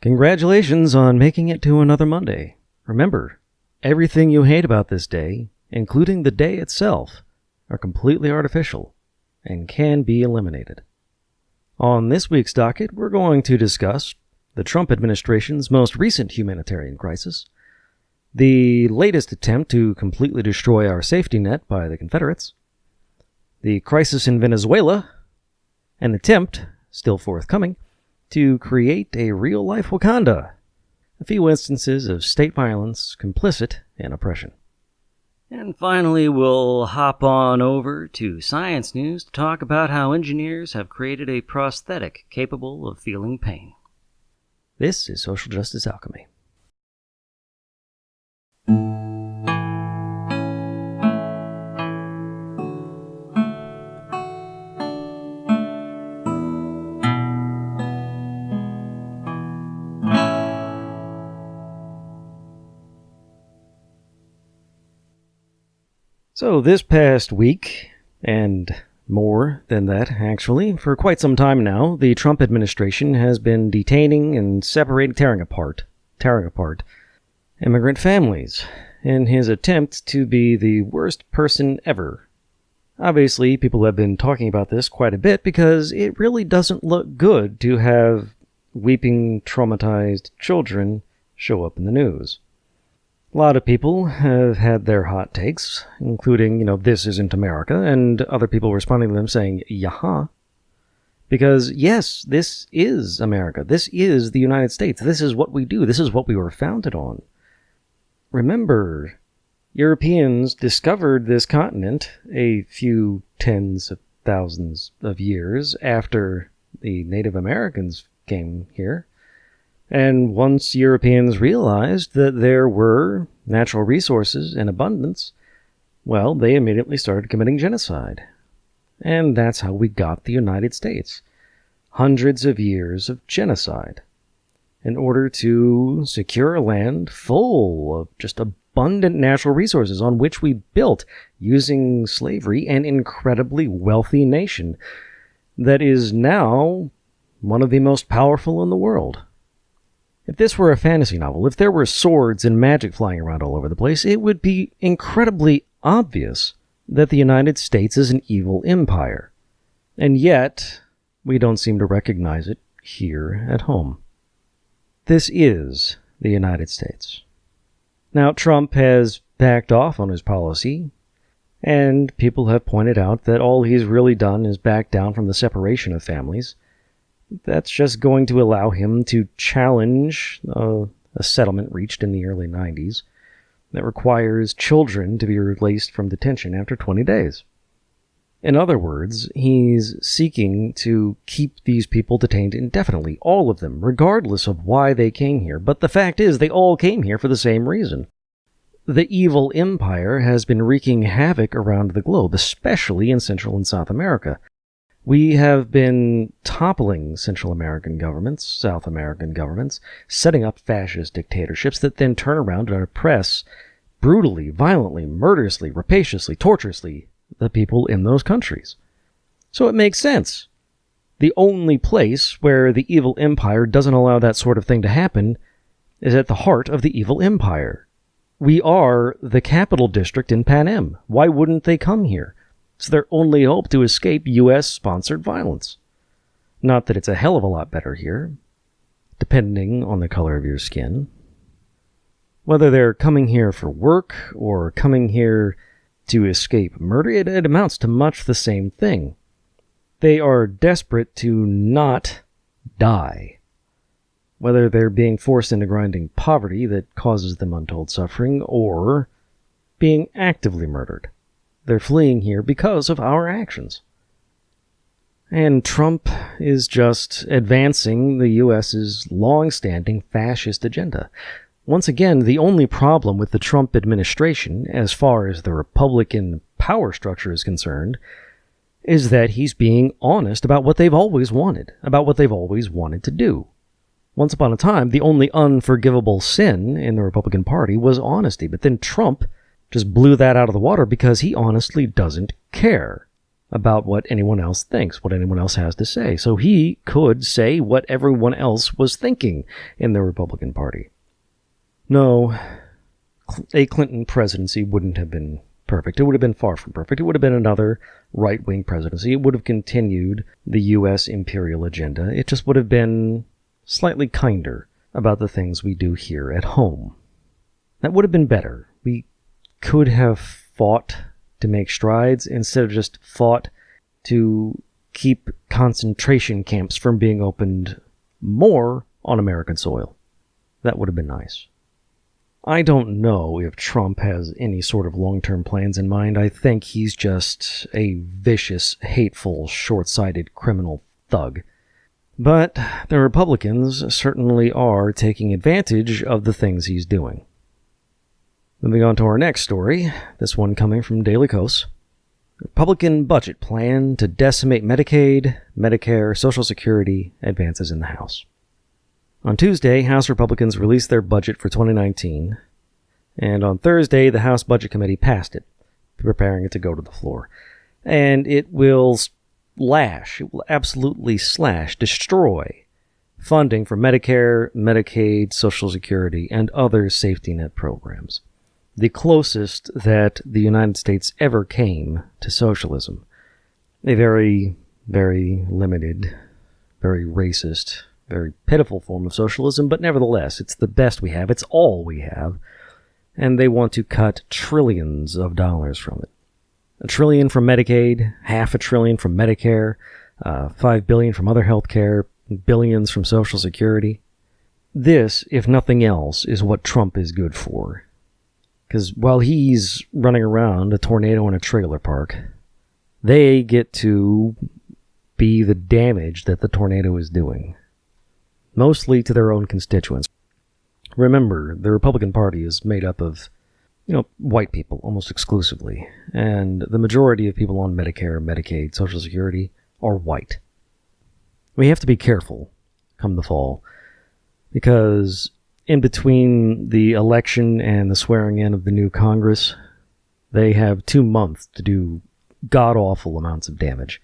Congratulations on making it to another Monday. Remember, everything you hate about this day, including the day itself, are completely artificial and can be eliminated. On this week's docket, we're going to discuss the Trump administration's most recent humanitarian crisis, the latest attempt to completely destroy our safety net by the Confederates, the crisis in Venezuela, an attempt, still forthcoming, to create a real-life Wakanda, a few instances of state violence, complicit in oppression. And finally, we'll hop on over to science news to talk about how engineers have created a prosthetic capable of feeling pain. This is Social Justice Alchemy. So this past week, and more than that actually, for quite some time now, the Trump administration has been detaining and tearing apart immigrant families in his attempt to be the worst person ever. Obviously, people have been talking about this quite a bit because it really doesn't look good to have weeping, traumatized children show up in the news. A lot of people have had their hot takes, including, this isn't America, and other people responding to them saying, yaha. Because, yes, this is America. This is the United States. This is what we do. This is what we were founded on. Remember, Europeans discovered this continent a few tens of thousands of years after the Native Americans came here. And once Europeans realized that there were natural resources in abundance, well, they immediately started committing genocide. And that's how we got the United States. Hundreds of years of genocide in order to secure a land full of just abundant natural resources on which we built using slavery an incredibly wealthy nation that is now one of the most powerful in the world. If this were a fantasy novel, if there were swords and magic flying around all over the place, it would be incredibly obvious that the United States is an evil empire. And yet, we don't seem to recognize it here at home. This is the United States. Now, Trump has backed off on his policy, and people have pointed out that all he's really done is back down from the separation of families. That's just going to allow him to challenge a settlement reached in the early 90s that requires children to be released from detention after 20 days. In other words, he's seeking to keep these people detained indefinitely, all of them, regardless of why they came here. But the fact is, they all came here for the same reason. The evil empire has been wreaking havoc around the globe, especially in Central and South America. We have been toppling Central American governments, South American governments, setting up fascist dictatorships that then turn around and oppress brutally, violently, murderously, rapaciously, torturously the people in those countries. So it makes sense. The only place where the evil empire doesn't allow that sort of thing to happen is at the heart of the evil empire. We are the capital district in Panem. Why wouldn't they come here? It's their only hope to escape U.S.-sponsored violence. Not that it's a hell of a lot better here, depending on the color of your skin. Whether they're coming here for work or coming here to escape murder, it amounts to much the same thing. They are desperate to not die. Whether they're being forced into grinding poverty that causes them untold suffering, or being actively murdered. They're fleeing here because of our actions. And Trump is just advancing the U.S.'s long-standing fascist agenda. Once again, the only problem with the Trump administration, as far as the Republican power structure is concerned, is that he's being honest about what they've always wanted, about what they've always wanted to do. Once upon a time, the only unforgivable sin in the Republican Party was honesty, but then Trump just blew that out of the water because he honestly doesn't care. about what anyone else thinks, what anyone else has to say. So he could say what everyone else was thinking in the Republican Party. No, a Clinton presidency wouldn't have been perfect. It would have been far from perfect. It would have been another right-wing presidency. It would have continued the U.S. imperial agenda. It just would have been slightly kinder about the things we do here at home. That would have been better. We could have fought to make strides instead of just fought to keep concentration camps from being opened more on American soil. That would have been nice. I don't know if Trump has any sort of long-term plans in mind. I think he's just a vicious, hateful, short-sighted criminal thug. But the Republicans certainly are taking advantage of the things he's doing. Moving on to our next story, this one coming from Daily Kos. Republican budget plan to decimate Medicaid, Medicare, Social Security advances in the House. On Tuesday, House Republicans released their budget for 2019, and on Thursday, the House Budget Committee passed it, preparing it to go to the floor. And it will absolutely destroy funding for Medicare, Medicaid, Social Security, and other safety net programs. The closest that the United States ever came to socialism. A very, very limited, very racist, very pitiful form of socialism, but nevertheless, it's the best we have. It's all we have. And they want to cut trillions of dollars from it. $1 trillion from Medicaid, $500 billion from Medicare, $5 billion from other health care, billions from Social Security. This, if nothing else, is what Trump is good for. Because while he's running around a tornado in a trailer park, they get to be the damage that the tornado is doing. Mostly to their own constituents. Remember, the Republican Party is made up of, white people almost exclusively. And the majority of people on Medicare, Medicaid, Social Security are white. We have to be careful come the fall, because in between the election and the swearing in of the new Congress, they have 2 months to do god-awful amounts of damage.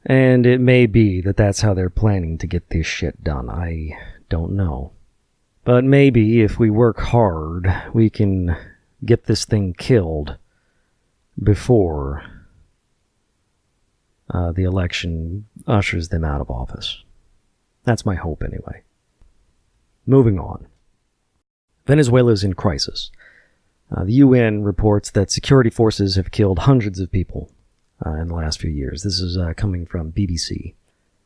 And it may be that that's how they're planning to get this shit done. I don't know. But maybe if we work hard, we can get this thing killed before the election ushers them out of office. That's my hope anyway. Moving on. Venezuela is in crisis. The UN reports that security forces have killed hundreds of people in the last few years. This is coming from BBC.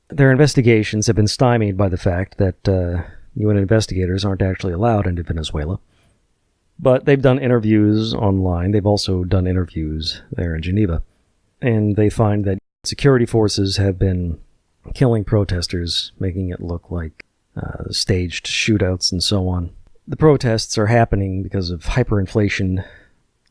Their investigations have been stymied by the fact that UN investigators aren't actually allowed into Venezuela. But they've done interviews online. They've also done interviews there in Geneva. And they find that security forces have been killing protesters, making it look like staged shootouts and so on. The protests are happening because of hyperinflation.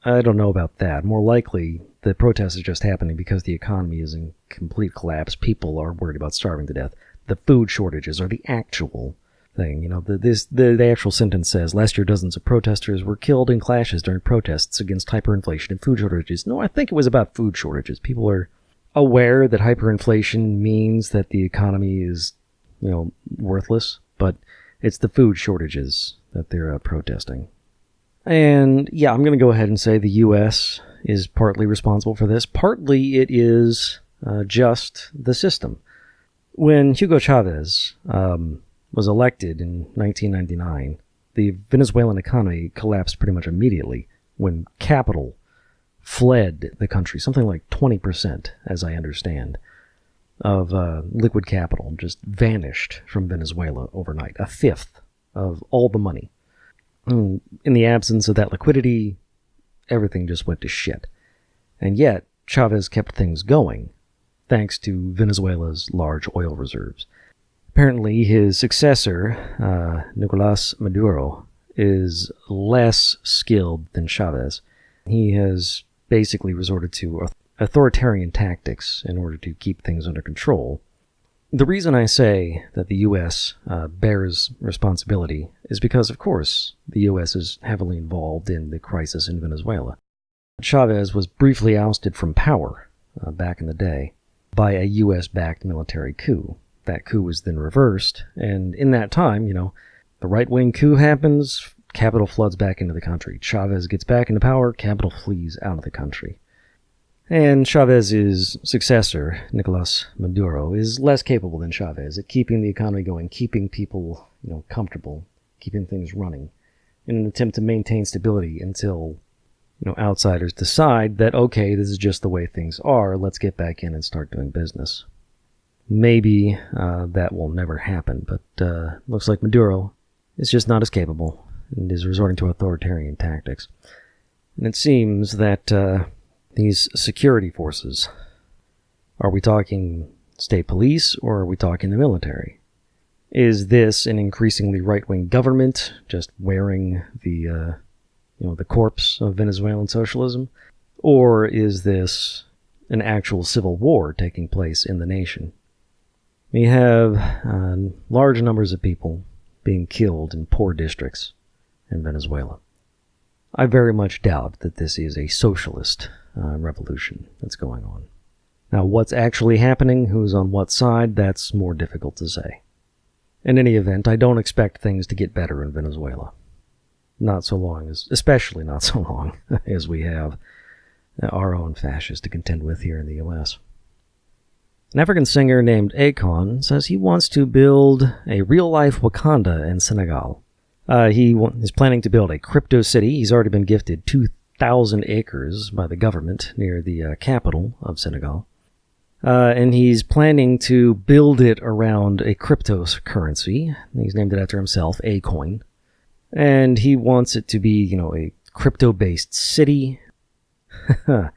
I don't know about that. More likely, the protest is just happening because the economy is in complete collapse. People are worried about starving to death. The food shortages are the actual thing. The actual sentence says, last year dozens of protesters were killed in clashes during protests against hyperinflation and food shortages. No, I think it was about food shortages. People are aware that hyperinflation means that the economy is, worthless, but it's the food shortages that they're protesting. And yeah, I'm going to go ahead and say the U.S. is partly responsible for this. Partly it is just the system. When Hugo Chavez was elected in 1999, the Venezuelan economy collapsed pretty much immediately when capital fled the country. Something like 20%, as I understand, of liquid capital just vanished from Venezuela overnight. A fifth of all the money. In the absence of that liquidity, everything just went to shit. And yet, Chavez kept things going, thanks to Venezuela's large oil reserves. Apparently, his successor, Nicolás Maduro, is less skilled than Chavez. He has basically resorted to authoritarian tactics in order to keep things under control. The reason I say that the U.S. Bears responsibility is because, of course, the U.S. is heavily involved in the crisis in Venezuela. Chavez was briefly ousted from power back in the day by a U.S.-backed military coup. That coup was then reversed, and in that time, the right-wing coup happens, capital floods back into the country. Chavez gets back into power, capital flees out of the country. And Chavez's successor, Nicolas Maduro, is less capable than Chavez at keeping the economy going, keeping people, comfortable, keeping things running, in an attempt to maintain stability until, outsiders decide that, okay, this is just the way things are, let's get back in and start doing business. Maybe that will never happen, but looks like Maduro is just not as capable and is resorting to authoritarian tactics. And it seems that these security forces, are we talking state police or are we talking the military? Is this an increasingly right-wing government just wearing the corpse of Venezuelan socialism? Or is this an actual civil war taking place in the nation? We have large numbers of people being killed in poor districts in Venezuela. I very much doubt that this is a socialist revolution that's going on. Now, what's actually happening, who's on what side, that's more difficult to say. In any event, I don't expect things to get better in Venezuela. Especially not so long as we have our own fascists to contend with here in the U.S. An African singer named Akon says he wants to build a real-life Wakanda in Senegal. He is planning to build a crypto city. He's already been gifted 2,000 acres by the government near the capital of Senegal. And he's planning to build it around a cryptocurrency. He's named it after himself, A-Coin. And he wants it to be, a crypto-based city. You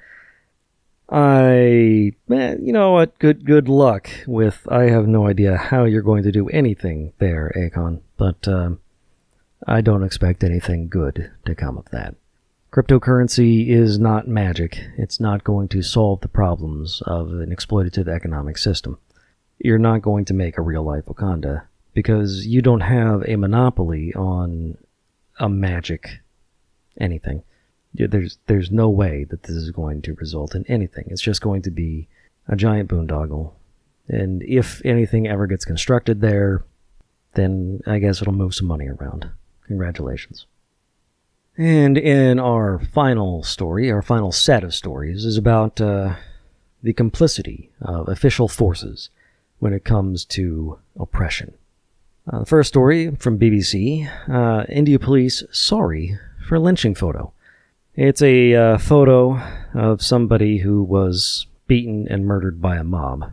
know what? Good luck with. I have no idea how you're going to do anything there, Akon. But I don't expect anything good to come of that. Cryptocurrency is not magic. It's not going to solve the problems of an exploitative economic system. You're not going to make a real-life Wakanda because you don't have a monopoly on a magic anything. There's no way that this is going to result in anything. It's just going to be a giant boondoggle. And if anything ever gets constructed there, then I guess it'll move some money around. Congratulations. And in our final story, our final set of stories, is about the complicity of official forces when it comes to oppression. The first story from BBC, India police sorry for lynching photo. It's a photo of somebody who was beaten and murdered by a mob.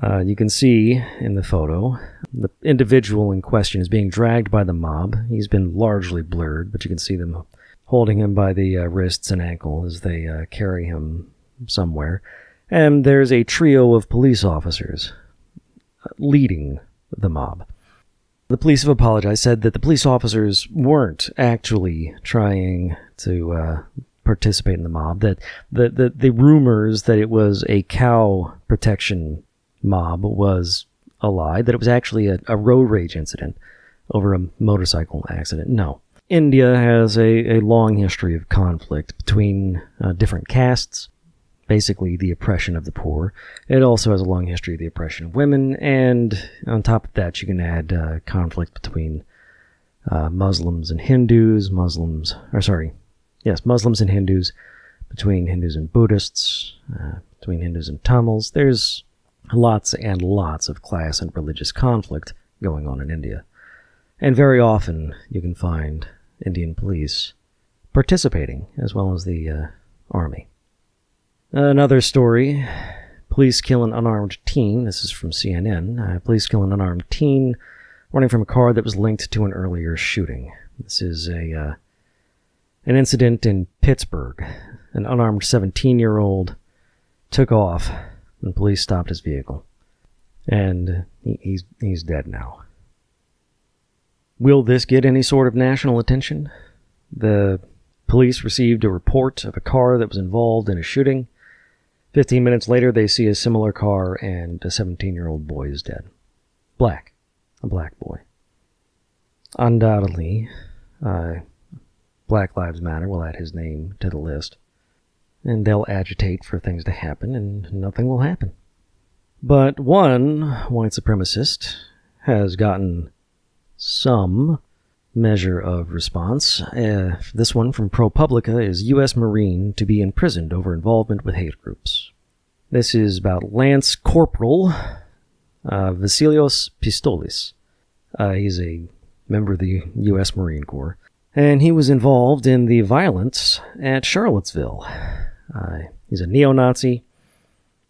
You can see in the photo, the individual in question is being dragged by the mob. He's been largely blurred, but you can see them holding him by the wrists and ankle as they carry him somewhere. And there's a trio of police officers leading the mob. The police have apologized, said that the police officers weren't actually trying to participate in the mob, that the rumors that it was a cow protection mob was a lie, that it was actually a road rage incident over a motorcycle accident. No. India has a long history of conflict between different castes, basically the oppression of the poor. It also has a long history of the oppression of women, and on top of that you can add conflict between Muslims and Hindus, Muslims and Hindus, between Hindus and Buddhists, between Hindus and Tamils. There's lots and lots of class and religious conflict going on in India. And very often you can find Indian police participating, as well as the army. Another story, police kill an unarmed teen. This is from CNN. Police kill an unarmed teen running from a car that was linked to an earlier shooting. This is an incident in Pittsburgh. An unarmed 17-year-old took off when police stopped his vehicle. And he's dead now. Will this get any sort of national attention? The police received a report of a car that was involved in a shooting. 15 minutes later, they see a similar car and a 17-year-old boy is dead. A black boy. Undoubtedly, Black Lives Matter will add his name to the list. and they'll agitate for things to happen, and nothing will happen. But one white supremacist has gotten some measure of response. This one from ProPublica is U.S. Marine to be imprisoned over involvement with hate groups. This is about Lance Corporal Vasilios Pistolis. He's a member of the U.S. Marine Corps, and he was involved in the violence at Charlottesville. He's a neo-Nazi,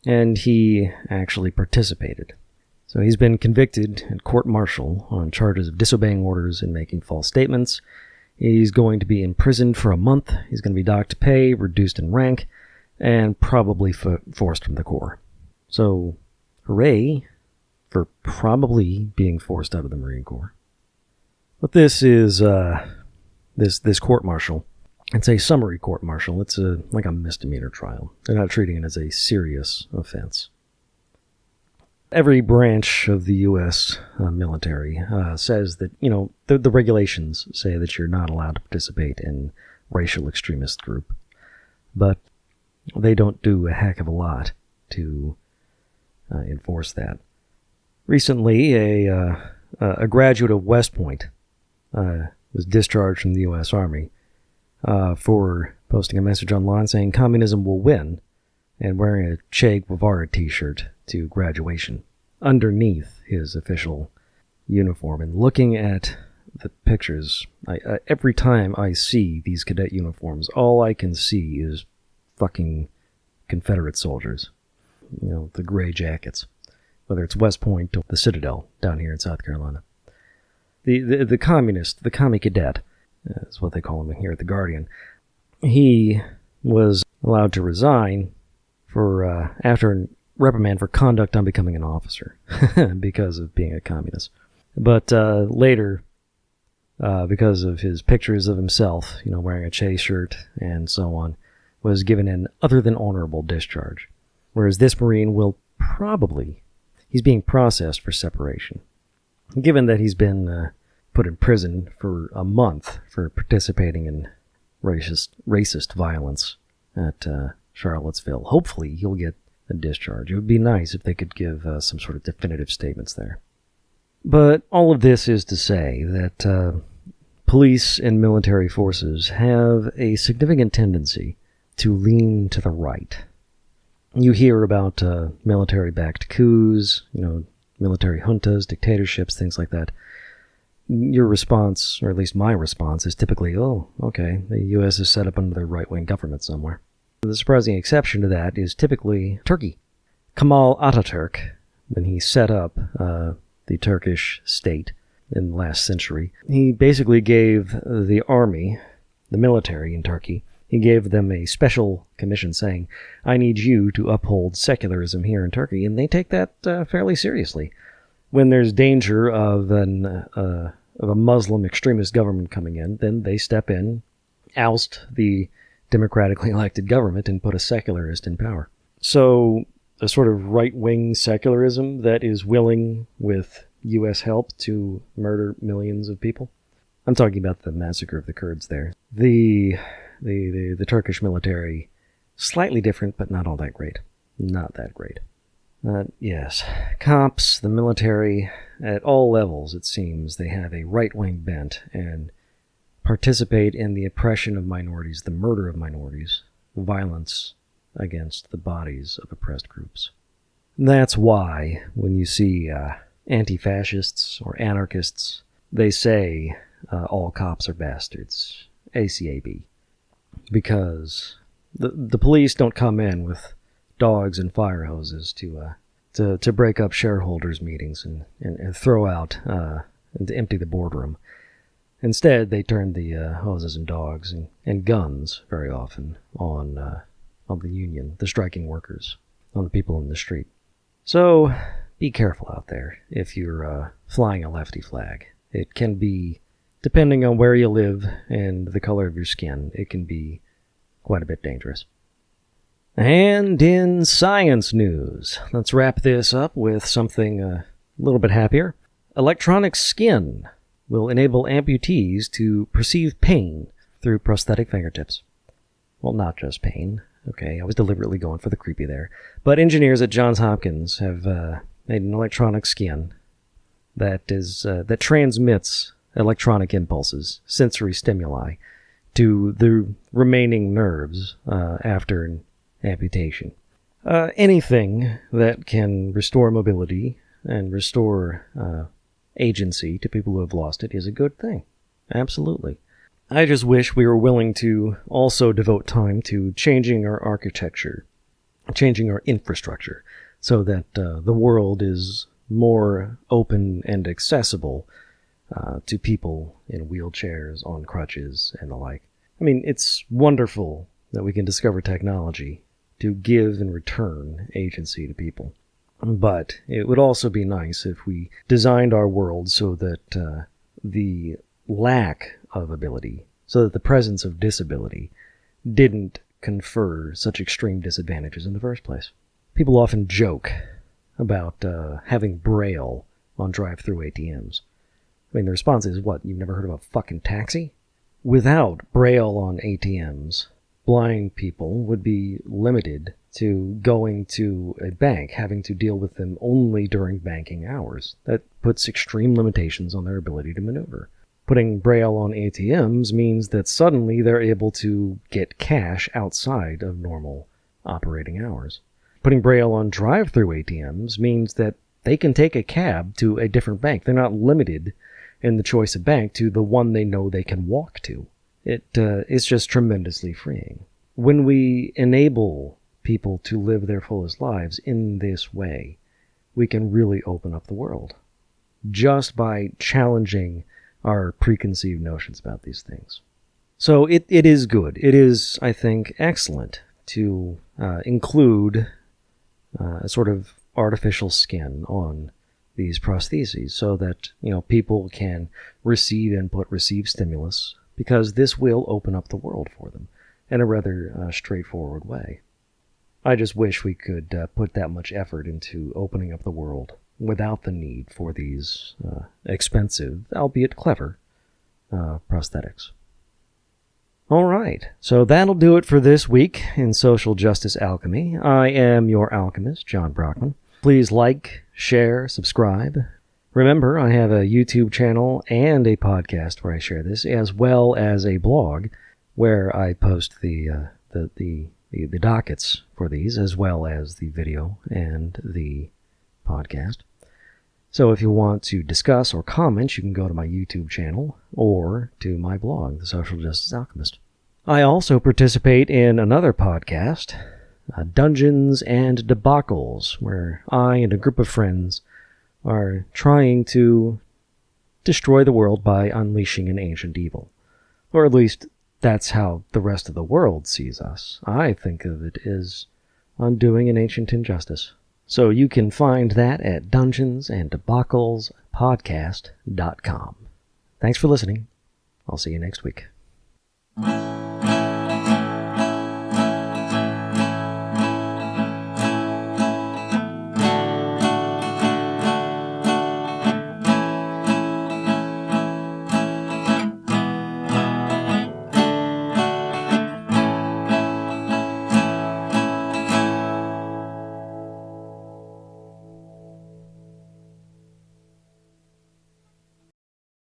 and he actually participated. So he's been convicted at court-martial on charges of disobeying orders and making false statements. He's going to be imprisoned for a month. He's going to be docked pay, reduced in rank, and probably forced from the Corps. So, hooray for probably being forced out of the Marine Corps. But this is this court-martial. It's a summary court-martial. It's like a misdemeanor trial. They're not treating it as a serious offense. Every branch of the U.S. Military says that, the regulations say that you're not allowed to participate in racial extremist group. But they don't do a heck of a lot to enforce that. Recently, a graduate of West Point was discharged from the U.S. Army for posting a message online saying communism will win and wearing a Che Guevara t-shirt to graduation underneath his official uniform. And looking at the pictures, every time I see these cadet uniforms, all I can see is fucking Confederate soldiers. The gray jackets. Whether it's West Point or the Citadel down here in South Carolina. The communist, the commie cadet, is what they call him here at The Guardian. He was allowed to resign after a reprimand for conduct unbecoming an officer because of being a communist. But later, because of his pictures of himself, wearing a Che shirt and so on, was given an other than honorable discharge. Whereas this Marine will he's being processed for separation. Given that he's been put in prison for a month for participating in racist violence at Charlottesville, hopefully he'll get a discharge. It would be nice if they could give some sort of definitive statements there. But all of this is to say that police and military forces have a significant tendency to lean to the right. You hear about military-backed coups, military juntas, dictatorships, things like that. Your response, or at least my response, is typically, oh, okay, the U.S. is set up under the right-wing government somewhere. The surprising exception to that is typically Turkey. Kemal Ataturk, when he set up the Turkish state in the last century, he basically gave the army, the military in Turkey, he gave them a special commission saying, I need you to uphold secularism here in Turkey, and they take that fairly seriously. When there's danger of a Muslim extremist government coming in, then they step in, oust the democratically elected government, and put a secularist in power. So, a sort of right-wing secularism that is willing, with U.S. help, to murder millions of people. I'm talking about the massacre of the Kurds there. The Turkish military, slightly different, but not all that great. Not that great. Yes, cops, the military, at all levels, it seems, they have a right-wing bent and participate in the oppression of minorities, the murder of minorities, violence against the bodies of oppressed groups. That's why, when you see anti-fascists or anarchists, they say all cops are bastards. ACAB. Because the police don't come in with dogs and fire hoses to break up shareholders' meetings and throw out and to empty the boardroom. Instead, they turn the hoses and dogs and guns very often on the union, the striking workers, on the people in the street. So be careful out there if you're flying a lefty flag. It can be, depending on where you live and the color of your skin, it can be quite a bit dangerous. And in science news, let's wrap this up with something a little bit happier. Electronic skin will enable amputees to perceive pain through prosthetic fingertips. Well, not just pain. Okay, I was deliberately going for the creepy there. But engineers at Johns Hopkins have made an electronic skin that transmits electronic impulses, sensory stimuli, to the remaining nerves after an amputation. Anything that can restore mobility and restore agency to people who have lost it is a good thing. Absolutely. I just wish we were willing to also devote time to changing our architecture, changing our infrastructure, so that the world is more open and accessible to people in wheelchairs, on crutches, and the like. I mean, it's wonderful that we can discover technology to give and return agency to people. But it would also be nice if we designed our world so that the lack of ability, so that the presence of disability didn't confer such extreme disadvantages in the first place. People often joke about having Braille on drive-through ATMs. I mean, the response is, what, you've never heard of a fucking taxi? Without Braille on ATMs, blind people would be limited to going to a bank, having to deal with them only during banking hours. That puts extreme limitations on their ability to maneuver. Putting Braille on ATMs means that suddenly they're able to get cash outside of normal operating hours. Putting Braille on drive-through ATMs means that they can take a cab to a different bank. They're not limited in the choice of bank to the one they know they can walk to. It's just tremendously freeing. When we enable people to live their fullest lives in this way, we can really open up the world. Just by challenging our preconceived notions about these things. So it is good. It is, I think, excellent to include a sort of artificial skin on these prostheses so that, people can receive input, receive stimulus, because this will open up the world for them in a rather straightforward way. I just wish we could put that much effort into opening up the world without the need for these expensive, albeit clever, prosthetics. All right, so that'll do it for this week in Social Justice Alchemy. I am your alchemist, John Brockman. Please like, share, subscribe. Remember, I have a YouTube channel and a podcast where I share this, as well as a blog where I post the dockets for these, as well as the video and the podcast. So if you want to discuss or comment, you can go to my YouTube channel or to my blog, The Social Justice Alchemist. I also participate in another podcast, Dungeons and Debacles, where I and a group of friends are trying to destroy the world by unleashing an ancient evil. Or at least that's how the rest of the world sees us. I think of it as undoing an ancient injustice. So you can find that at dungeonsanddebaclespodcast.com. Thanks for listening. I'll see you next week.